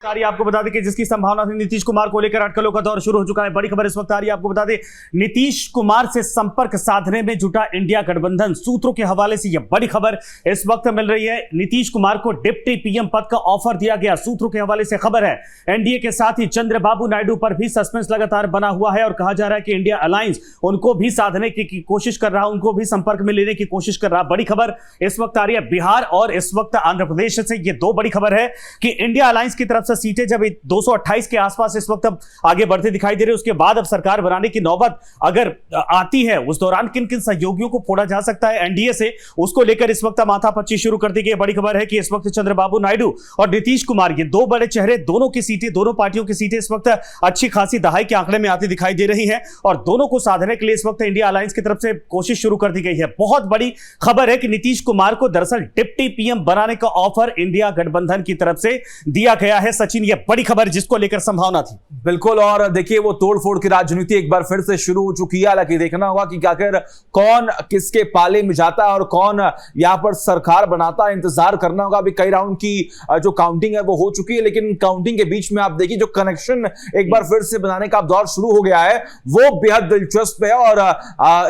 आपको बता दें कि जिसकी संभावना थी नीतीश कुमार को लेकर अटकलों का दौर शुरू हो चुका है। बड़ी खबर इस वक्त आ रही है, आपको बता दें नीतीश कुमार से संपर्क साधने में जुटा इंडिया गठबंधन। सूत्रों के हवाले से यह बड़ी खबर इस वक्त मिल रही है। नीतीश कुमार को डिप्टी पीएम पद का ऑफर दिया गया। सूत्रों के हवाले से खबर है एनडीए के साथ ही चंद्रबाबू नायडू पर भी सस्पेंस लगातार बना हुआ है और कहा जा रहा है कि इंडिया अलायंस उनको भी साधने की कोशिश कर रहा, उनको भी संपर्क में लेने की कोशिश कर रहा। बड़ी खबर इस वक्त आ रही है बिहार और इस वक्त आंध्र प्रदेश से। यह दो बड़ी खबर है कि इंडिया अलायंस की तरफ से सीटें जब 228 के आसपास इस वक्त अब आगे बढ़ते दिखाई दे रहे, उसके बाद अब सरकार बनाने की नौबत अगर आती है, उस दौरान किन किन सहयोगियों को फोड़ा जा सकता है एनडीए से, उसको लेकर इस वक्त माथापच्ची शुरू कर दी गई। बड़ी खबर है कि इस वक्त चंद्रबाबू नायडू और नीतीश कुमार, ये दो बड़े चेहरे, दोनों की सीटें, दोनों पार्टियों की सीटें इस वक्त अच्छी खासी दहाई के आंकड़े में आती दिखाई दे रही है और दोनों को साधने के लिए इस वक्त इंडिया अलायंस की तरफ से कोशिश शुरू कर दी गई है। बहुत बड़ी खबर है कि नीतीश कुमार को दरअसल डिप्टी पीएम बनाने का ऑफर इंडिया गठबंधन की तरफ से दिया गया है। सचिन, यह बड़ी खबर जिसको लेकर संभावना थी। बिल्कुल, और देखिए वो तोड़फोड़ की राजनीति एक बार फिर से शुरू हो चुकी है। हालांकि देखना होगा कि आखिर कौन किसके पाले में जाता है और कौन यहां पर सरकार बनाता है। इंतजार करना होगा। अभी कई राउंड की जो काउंटिंग है वो हो चुकी है, लेकिन काउंटिंग के बीच में आप देखिए जो कनेक्शन एक बार फिर से बनाने का दौर शुरू हो गया है वो बेहद दिलचस्प है। और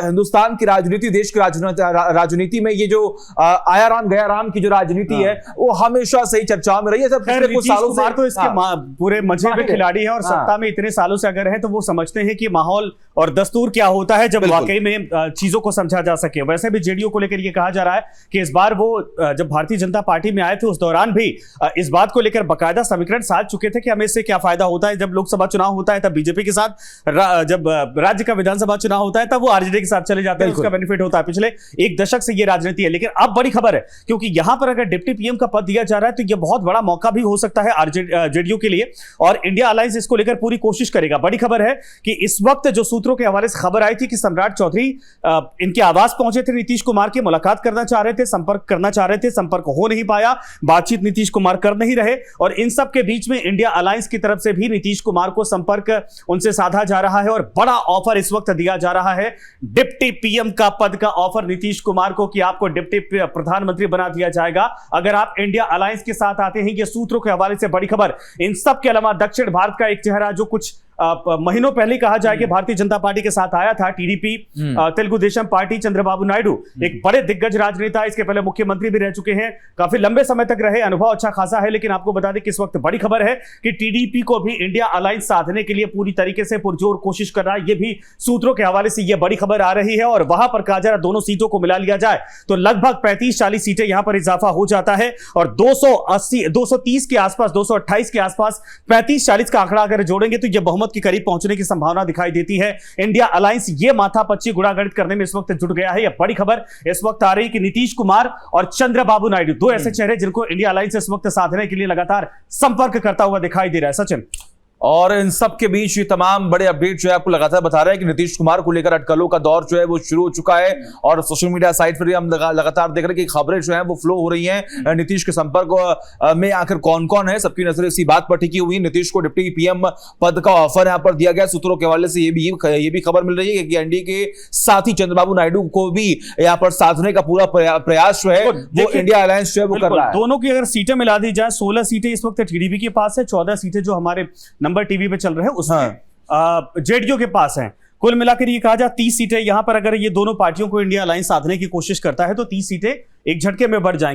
हिंदुस्तान की राजनीति, देश की राजनीति में ये जो आया राम गया राम की जो राजनीति है वो हमेशा से ही चर्चा में रही है। पिछले कुछ सालों से तो इसके पूरे मजे में खिलाड़ी है और सत्ता में इतने सालों से अगर है तो वो समझते हैं कि माहौल और दस्तूर क्या होता है जब वाकई में चीजों को समझा जा सके। वैसे भी जेडीयू को लेकर ये कहा जा रहा है कि इस बार वो जब भारतीय जनता पार्टी में आए थे उस दौरान भी इस बात को लेकर बाकायदा समीकरण साध चुके थे कि हमें इससे क्या फायदा होता है। जब लोकसभा चुनाव होता है तब बीजेपी के साथ, जब राज्य का विधानसभा चुनाव होता है तब वो आरजेडी के साथ चले जाते हैं, उसका बेनिफिट होता है। पिछले एक दशक से ये राजनीति है। लेकिन अब बड़ी खबर है क्योंकि यहां पर अगर डिप्टी पीएम का पद दिया जा रहा है तो यह बहुत बड़ा मौका भी हो सकता है जेडीयू के लिए और इंडिया अलायंस इसको लेकर पूरी कोशिश करेगा। बड़ी खबर है कि इस वक्त जो सूत्रों के हवाले से खबर आई थी कि सम्राट चौधरी इनके आवास पहुंचे थे नीतीश कुमार के, मुलाकात करना चाह रहे थे, संपर्क करना चाह रहे थे, संपर्क हो नहीं पाया, बातचीत नीतीश कुमार कर नहीं रहे और इन सब के बीच में इंडिया अलायंस की तरफ से भी नीतीश कुमार को संपर्क उनसे साधा जा रहा है और बड़ा ऑफर इस वक्त दिया जा रहा है। डिप्टी पीएम का पद का ऑफर नीतीश कुमार को कि आपको डिप्टी प्रधानमंत्री बना दिया जाएगा अगर आप इंडिया अलायंस के साथ आते हैं। ये सूत्रों के हवाले से बड़ी खबर। इन सब के अलावा दक्षिण भारत का एक चेहरा जो कुछ महीनों पहले कहा जाए कि भारतीय जनता पार्टी के साथ आया था, टीडीपी तेलुगु देशम पार्टी, चंद्रबाबू नायडू, एक बड़े दिग्गज राजनेता, इसके पहले मुख्यमंत्री भी रह चुके हैं, काफी लंबे समय तक रहे, अनुभव अच्छा खासा है। लेकिन आपको बता दें कि इस वक्त बड़ी खबर है कि टीडीपी को भी इंडिया अलायंस साधने के लिए पूरी तरीके से पुरजोर कोशिश कर रहा है। यह भी सूत्रों के हवाले से यह बड़ी खबर आ रही है और वहां पर कहा जा रहा है दोनों सीटों को मिला लिया जाए तो लगभग 35-40 सीटें यहां पर इजाफा हो जाता है और 230 के आसपास, 228 के आसपास 35-40 का आंकड़ा अगर जोड़ेंगे तो यह बहुमत के करीब पहुंचने की संभावना दिखाई देती है। इंडिया अलायंस ये माथापच्ची गुड़ागणित करने में इस वक्त जुट गया है। यह बड़ी खबर इस वक्त आ रही है कि नीतीश कुमार और चंद्रबाबू नायडू, दो ऐसे चेहरे जिनको इंडिया अलायंस इस वक्त साधने के लिए लगातार संपर्क करता हुआ दिखाई दे रहा है। सचिन, और इन सब के बीच ये तमाम बड़े अपडेट जो है आपको लगातार बता रहे हैं कि नीतीश कुमार को लेकर अटकलों का दौर जो है वो शुरू हो चुका है और सोशल मीडिया साइट पर हम लगातार देख रहे हैं कि खबरें जो है वो फ्लो हो रही हैं। नीतीश के संपर्क में आखिर कौन कौन है, सबकी नजर इसी बात पर टिकी हुई। नीतीश को डिप्टी पीएम पद का ऑफर यहाँ पर दिया गया। सूत्रों के हवाले से ये भी खबर मिल रही है कि एनडीए के साथ ही चंद्रबाबू नायडू को भी यहाँ पर साधने का पूरा प्रयास जो है वो इंडिया अलायंस जो है वो कर रहा है। दोनों की अगर सीटें मिला दी जाए, 16 सीटें इस वक्त टीडीपी के पास है, 14 सीटें जो हमारे नंबर टीवी पे चल रहे हैं उसमें जेडीयू के पास है। कुल मिलाकर ये कहा जाए 30 सीटें यहां पर अगर ये दोनों पार्टियों को इंडिया अलायंस साधने की कोशिश करता है तो 30 सीटें एक झटके में बढ़ जाएंगी।